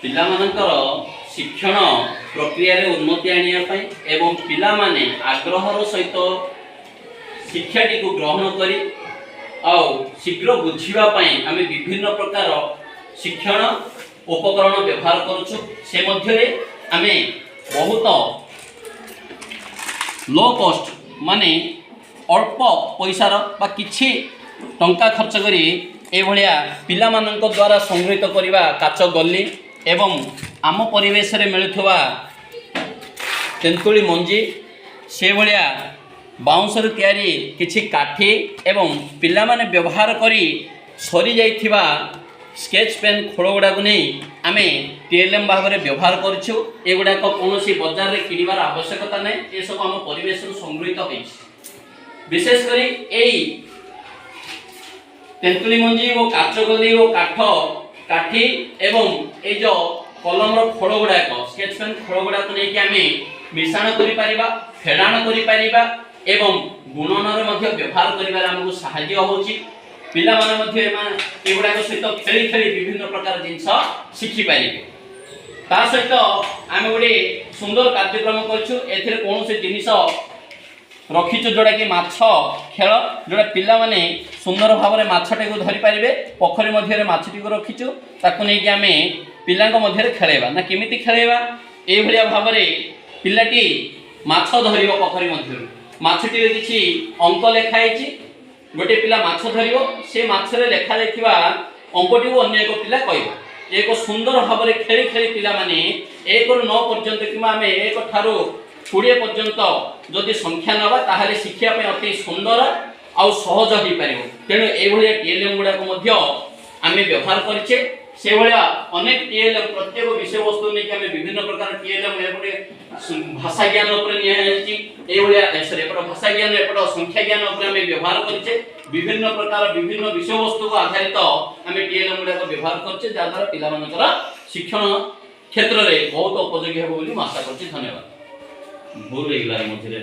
ପିଲାମାନଙ୍କର ଶିକ୍ଷଣ ପ୍ରକ୍ରିୟାରେ ଉନ୍ନତି ଆଣିବା ପାଇଁ ଏବଂ ପିଲାମାନେ ଆଗ୍ରହର ସହିତ ଶିକ୍ଷାଟିକୁ ଗ୍ରହଣ କରି ଆଉ ଶୀଘ୍ର ବୁଝିବା ପାଇଁ ଆମେ ବିଭିନ୍ନ ପ୍ରକାର ଶିକ୍ଷଣ ଉପକରଣ ବ୍ୟବହାର କରୁଛୁ। ସେ ମଧ୍ୟରେ ଆମେ ବହୁତ लो कॉस्ट माने अल्प पैसार बा किछि टंका खर्च करी ए भलिया पिला मानक द्वारा संग्रहित करबा काच गल्ली एवं आम परिवेश रे मिलुथवा तेंतुली मंजी से भलिया बाउंसर तैयारी किछि काठी एवं पिला माने व्यवहार करी सरी जाइथिबा स्केच पेन खोल गुड़ा को नहीं आम टीएलएम भाव में व्यवहार करूँ। एगुड़ा कौन बजार में किणवार आवश्यकता नहीं, ये सब आम परिवेश संगृहित हो। विशेषकर यही तेंतुली मंजी और काचगली और काठ काठी एवं ये जो कलम खोल गुड़ाक स्केच पेन खोल गुड़ा को लेकिन आम मिश्रण कर फेड़ाण कर गुणन व्यवहार कर साहाय्य होची। पिला माने मध्ये एगुड़ा सहित खेली खेली विभिन्न प्रकार जिनस शिखि पारे। ता सहित आम गोटे सुंदर कार्यक्रम करछु। एथिरे कौन से जिनिस रखिछु जोड़ा कि माछ खेल जोड़ा पिला माने सुंदर भाव में माछटे को धरि पारिबे। पोखरी मध्य माछटी को रखिछु ताकू नै कि आमे पिलांक मध्य खेलेबा ना केमिति खेलेबा ए भलिया भाव में पिलाटी माछ धरिबो। पोखरी मध्य माछटी रे किछि अंक लेखा हैछि। गोटे पिला माछ धरिबो से माछरे लेखा लेखिबा अंकटी को अन्य एक पिला कहबो। एक सुंदर भाव में खेली खेली पिला माने 1 रु 9 पर्यंत कि आम 1 ठारू 20 पर्यंत जदि संख्या नवा ताहले शिक्षा पे अति सुंदर आउ सहज हो पारिबो। तेणु ए भलिया टीएलएम गुडा को मध्य आमे व्यवहार करछे। से भलिया अनेक टीएलएम प्रत्येक विषय वस्तु नै कि आमे विभिन्न प्रकार टीएलएम एपटे भाषा ज्ञान ऊपर नियाछि। ए भलिया सॉरी एपटे भाषा ज्ञान एपटे संख्या ज्ञान ऊपर आमे व्यवहार करछे। विभिन्न प्रकार विभिन्न विषय वस्तु को आधारित आमे टीएलएम गुडा को व्यवहार करछे जा द्वारा पिला मानकर शिक्षण क्षेत्र रे बहुत उपयोगी हेबो बोली आशा करछि। धन्यवाद। भूल गइला मझरे।